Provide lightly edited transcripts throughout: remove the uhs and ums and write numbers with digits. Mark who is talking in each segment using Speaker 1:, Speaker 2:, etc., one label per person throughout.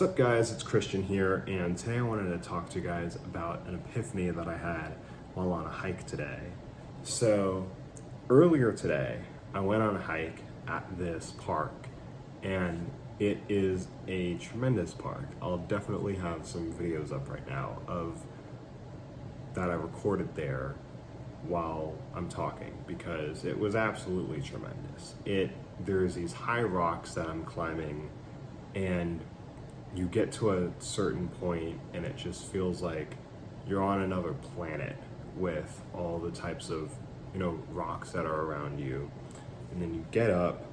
Speaker 1: What's up guys, it's Christian here, and today I wanted to talk to you guys about an epiphany that I had while on a hike today. So earlier today, I went on a hike at this park, and it is a tremendous park. I'll definitely have some videos up right now of that I recorded there while I'm talking, because it was absolutely tremendous. There's these high rocks that I'm climbing, and you get to a certain point and it just feels like you're on another planet with all the types of, rocks that are around you. And then you get up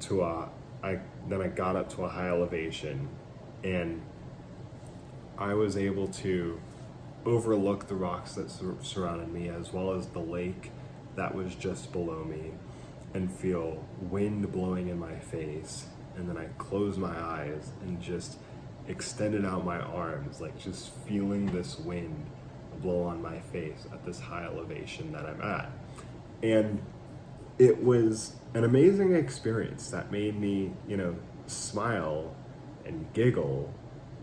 Speaker 1: to I got up to a high elevation, and I was able to overlook the rocks that surrounded me, as well as the lake that was just below me, and feel wind blowing in my face. And then I closed my eyes and just extended out my arms, like just feeling this wind blow on my face at this high elevation that I'm at. And it was an amazing experience that made me, smile and giggle.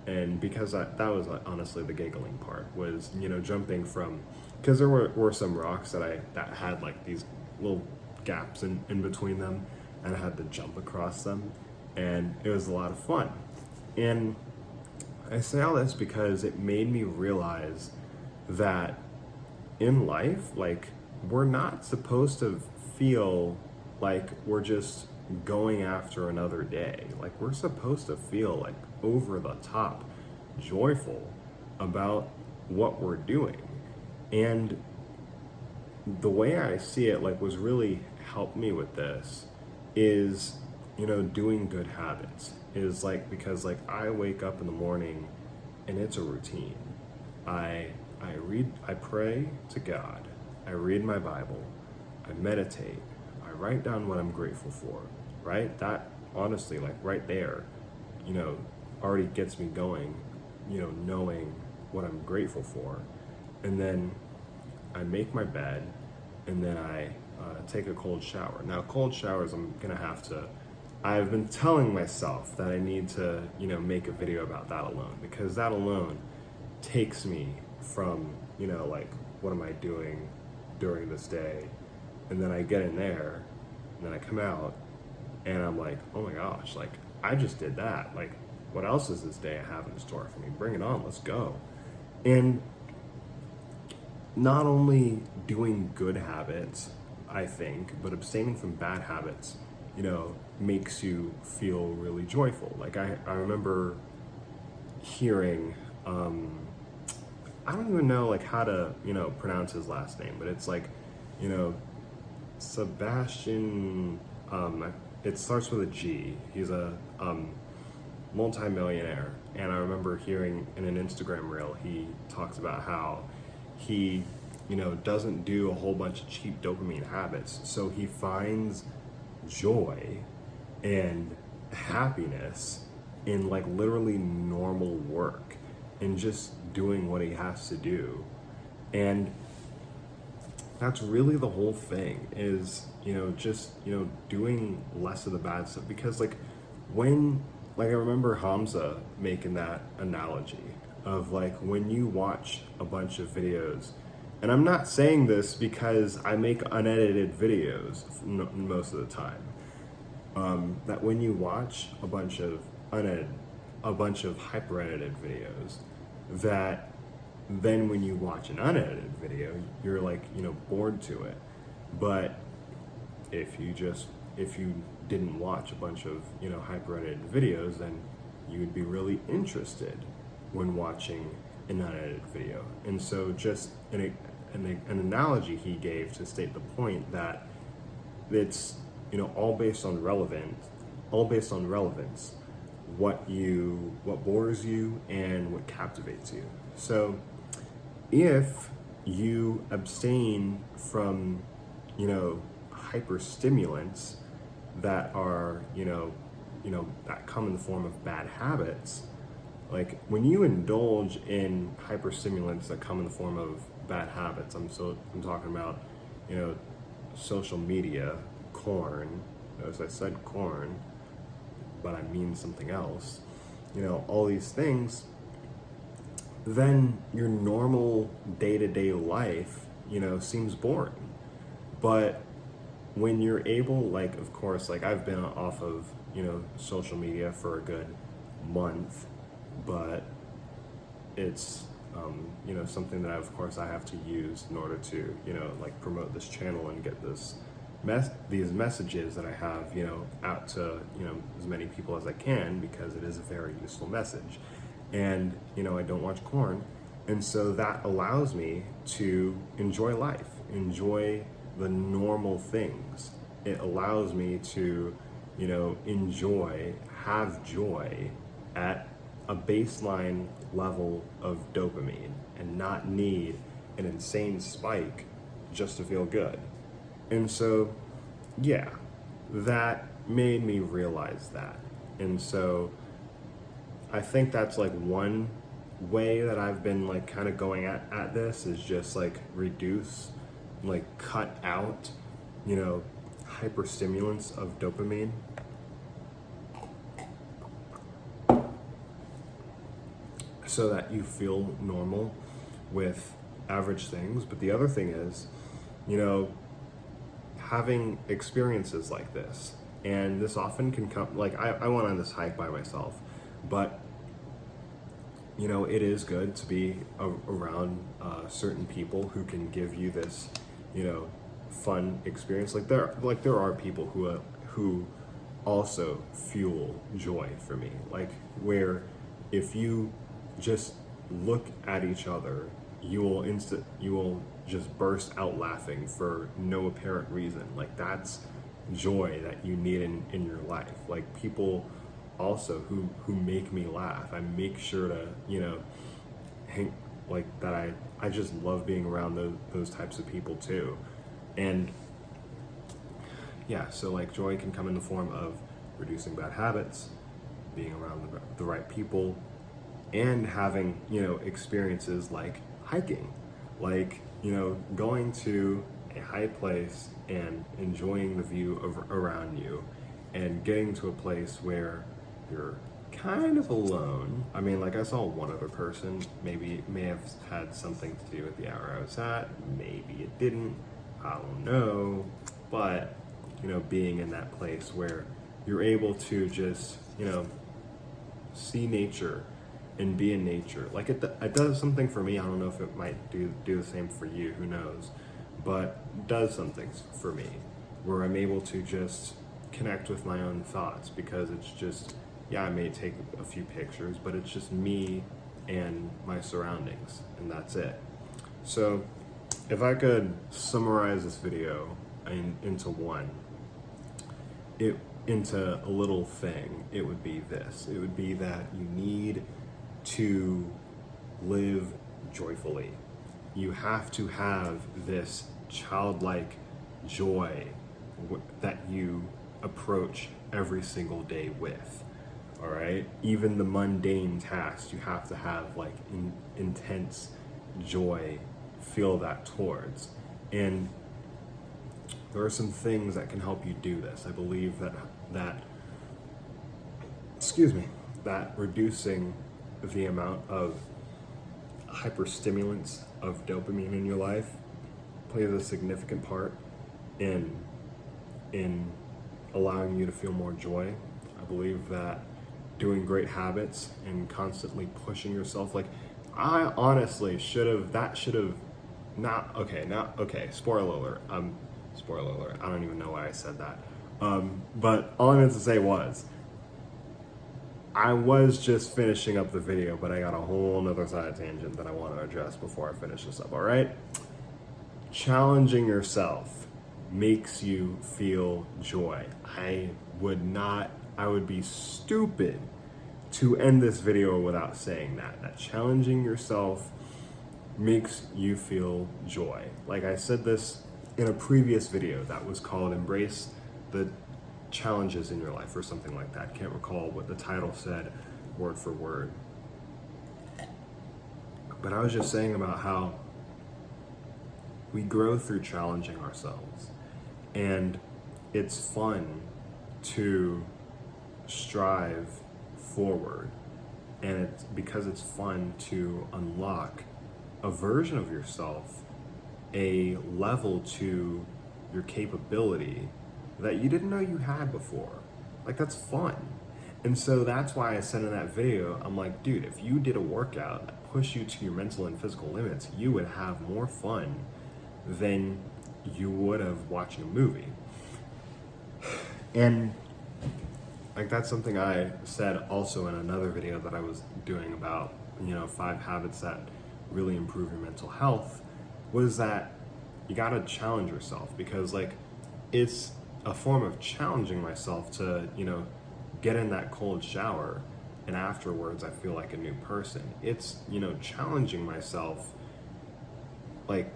Speaker 1: And because that was honestly the giggling part, was, jumping from, because there were some rocks that had like these little gaps in between them, and I had to jump across them, and it was a lot of fun. And I say all this because it made me realize that in life, like, we're not supposed to feel like we're just going after another day. Like, we're supposed to feel like over the top joyful about what we're doing. And the way I see it, like, was really helped me with this is, doing good habits. Is like, because like I wake up in the morning and it's a routine. I pray to God, I read my Bible, I meditate, I write down what I'm grateful for, right? That honestly, like right there, already gets me going, knowing what I'm grateful for. And then I make my bed, and then I take a cold shower. Now, cold showers, I've been telling myself that I need to, make a video about that alone, because that alone takes me from, like, what am I doing during this day? And then I get in there, and then I come out, and I'm like, oh my gosh, like, I just did that. Like, what else does this day have in store for me? Bring it on, let's go. And not only doing good habits, I think, but abstaining from bad habits, makes you feel really joyful. Like I remember hearing, I don't even know like how to, pronounce his last name, but it's like, Sebastian, it starts with a G. He's a multi-millionaire. And I remember hearing in an Instagram reel, he talks about how he, doesn't do a whole bunch of cheap dopamine habits. So he finds joy and happiness in like literally normal work and just doing what he has to do. And that's really the whole thing is, just, doing less of the bad stuff. Because like I remember Hamza making that analogy of like when you watch a bunch of videos, and I'm not saying this because I make unedited videos most of the time, that when you watch a bunch of hyper edited videos, that then when you watch an unedited video, you're like, bored to it. But if you didn't watch a bunch of, hyper edited videos, then you would be really interested when watching an unedited video. And so just an analogy he gave to state the point that it's, all based on relevance, what bores you and what captivates you. So if you abstain from, hyperstimulants that are, that come in the form of bad habits, like when you indulge in hyperstimulants that come in the form of bad habits, I'm talking about, social media, corn, notice I said corn, but I mean something else, all these things, then your normal day-to-day life, seems boring. But when you're able, like, of course, like I've been off of, social media for a good month, but it's, something that of course I have to use in order to, like promote this channel and get these messages that I have, out to, as many people as I can, because it is a very useful message. And, I don't watch porn. And so that allows me to enjoy life, enjoy the normal things. It allows me to, have joy at a baseline level of dopamine and not need an insane spike just to feel good. And so, yeah, that made me realize that. And so I think that's like one way that I've been like kind of going at this, is just like reduce, like cut out, hyperstimulants of dopamine. So that you feel normal with average things. But the other thing is, having experiences like this, and this often can come, like I went on this hike by myself, but it is good to be around certain people who can give you this, fun experience. Like there are people who also fuel joy for me. Like where if you just look at each other, you will just burst out laughing for no apparent reason. Like that's joy that you need in your life. Like people also who make me laugh, I make sure to hang like that. I just love being around those types of people too. And yeah, so like joy can come in the form of reducing bad habits, being around the right people, and having experiences like hiking, like going to a high place and enjoying the view around you, and getting to a place where you're kind of alone. I mean, like I saw one other person. Maybe it may have had something to do with the hour I was at. Maybe it didn't. I don't know. But being in that place where you're able to just see nature and be in nature, like it does something for me. I don't know if it might do the same for you. Who knows? But it does something for me where I'm able to just connect with my own thoughts, because it's just, yeah, I may take a few pictures, but it's just me and my surroundings, and that's it. So if I could summarize this video into a little thing, it would be this. It would be that you need to live joyfully. You have to have this childlike joy that you approach every single day with. All right, even the mundane tasks, you have to have like intense joy, feel that towards. And there are some things that can help you do this. I believe that reducing the amount of hyperstimulants of dopamine in your life plays a significant part in allowing you to feel more joy. I believe that doing great habits and constantly pushing yourself, like I honestly spoiler alert, I don't even know why I said that, but all I meant to say was I was just finishing up the video, but I got a whole nother side tangent that I want to address before I finish this up. All right, challenging yourself makes you feel joy. I would be stupid to end this video without saying that challenging yourself makes you feel joy. Like I said this in a previous video that was called Embrace the Challenges in Your Life or something like that. Can't recall what the title said word for word. But I was just saying about how we grow through challenging ourselves. And it's fun to strive forward And it's because it's fun to unlock a version of yourself, a level to your capability that you didn't know you had before. Like, that's fun. And so that's why I said in that video, I'm like, dude, if you did a workout that pushed you to your mental and physical limits, you would have more fun than you would have watching a movie. And like, that's something I said also in another video that I was doing about, 5 habits that really improve your mental health, was that you gotta challenge yourself, because like, it's a form of challenging myself to, get in that cold shower and afterwards I feel like a new person. It's, challenging myself, like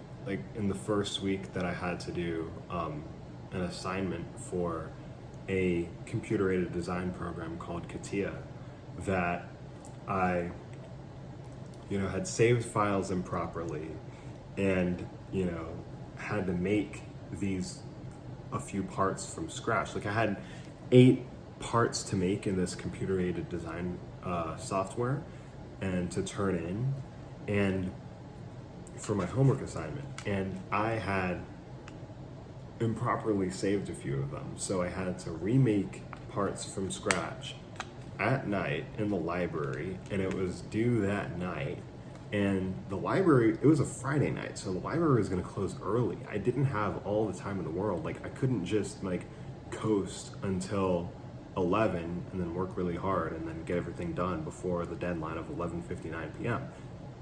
Speaker 1: in the first week that I had to do an assignment for a computer-aided design program called CATIA, that I, had saved files improperly and, had to make a few parts from scratch. Like, I had 8 parts to make in this computer-aided design software and to turn in, and for my homework assignment, and I had improperly saved a few of them, so I had to remake parts from scratch at night in the library, and it was due that night. And the library, it was a Friday night, so the library was going to close early. I didn't have all the time in the world. Like, I couldn't just coast until 11 and then work really hard and then get everything done before the deadline of 11:59 p.m.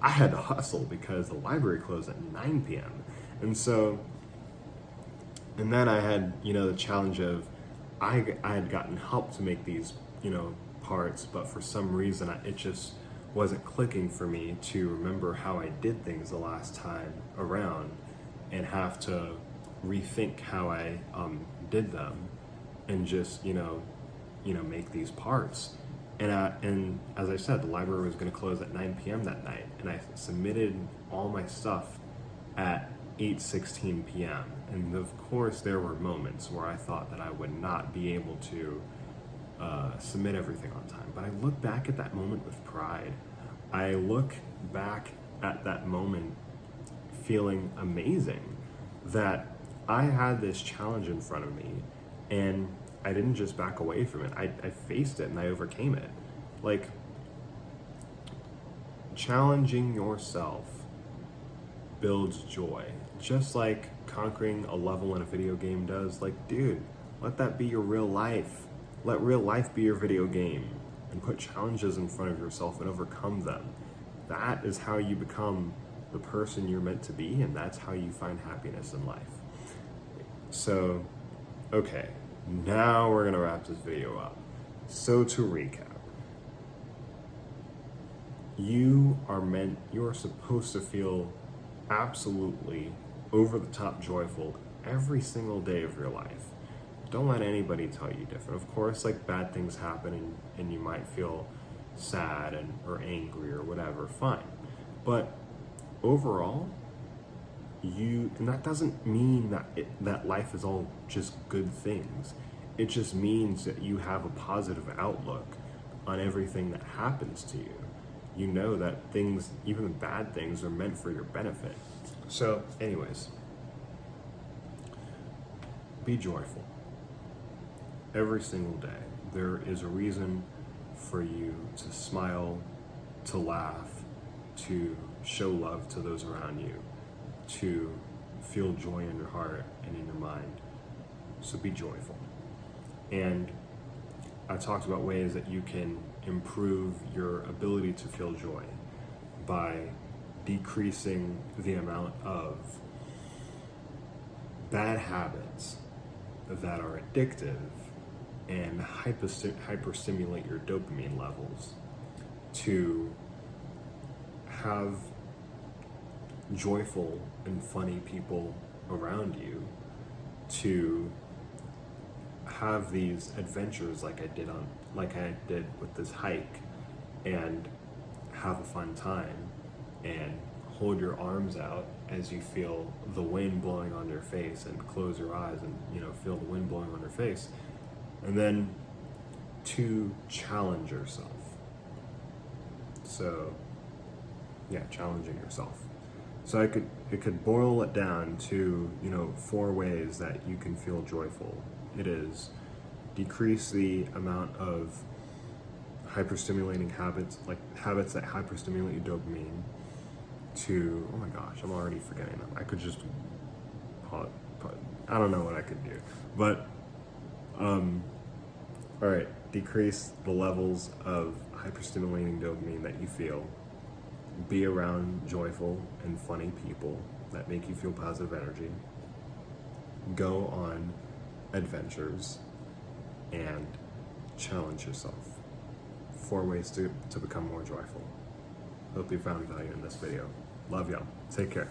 Speaker 1: I had to hustle because the library closed at 9 p.m. And then I had, the challenge of, I had gotten help to make these, parts, but for some reason it just wasn't clicking for me to remember how I did things the last time around and have to rethink how I did them and just, make these parts. And as I said, the library was going to close at 9 p.m. that night, and I submitted all my stuff at 8:16 p.m. And of course, there were moments where I thought that I would not be able to submit everything on time. But I look back at that moment with pride. I look back at that moment feeling amazing that I had this challenge in front of me, and I didn't just back away from it. I faced it and I overcame it. Like, challenging yourself builds joy, just like conquering a level in a video game does. Like, dude, let that be your real life. Let real life be your video game, and put challenges in front of yourself and overcome them. That is how you become the person you're meant to be, and that's how you find happiness in life. So, okay, now we're gonna wrap this video up. So to recap, you are supposed to feel absolutely over the top joyful every single day of your life. Don't let anybody tell you different. Of course, bad things happen and you might feel sad or angry or whatever, fine. But overall, and that doesn't mean that life is all just good things. It just means that you have a positive outlook on everything that happens to you. You know that things, even the bad things, are meant for your benefit. So anyways, be joyful. Every single day, there is a reason for you to smile, to laugh, to show love to those around you, to feel joy in your heart and in your mind. So be joyful. And I talked about ways that you can improve your ability to feel joy by decreasing the amount of bad habits that are addictive and hyperstimulate your dopamine levels, to have joyful and funny people around you, to have these adventures like I did with this hike, and have a fun time and hold your arms out as you feel the wind blowing on your face, and close your eyes and feel the wind blowing on your face. And then to challenge yourself. So yeah, challenging yourself. So it could boil it down to, 4 ways that you can feel joyful. It is decrease the amount of hyperstimulating habits, like habits that hyperstimulate your dopamine, to, oh my gosh, I'm already forgetting them. I could just I don't know what I could do. But all right, decrease the levels of hyperstimulating dopamine that you feel. Be around joyful and funny people that make you feel positive energy. Go on adventures and challenge yourself. 4 ways to become more joyful. Hope you found value in this video. Love y'all. Take care.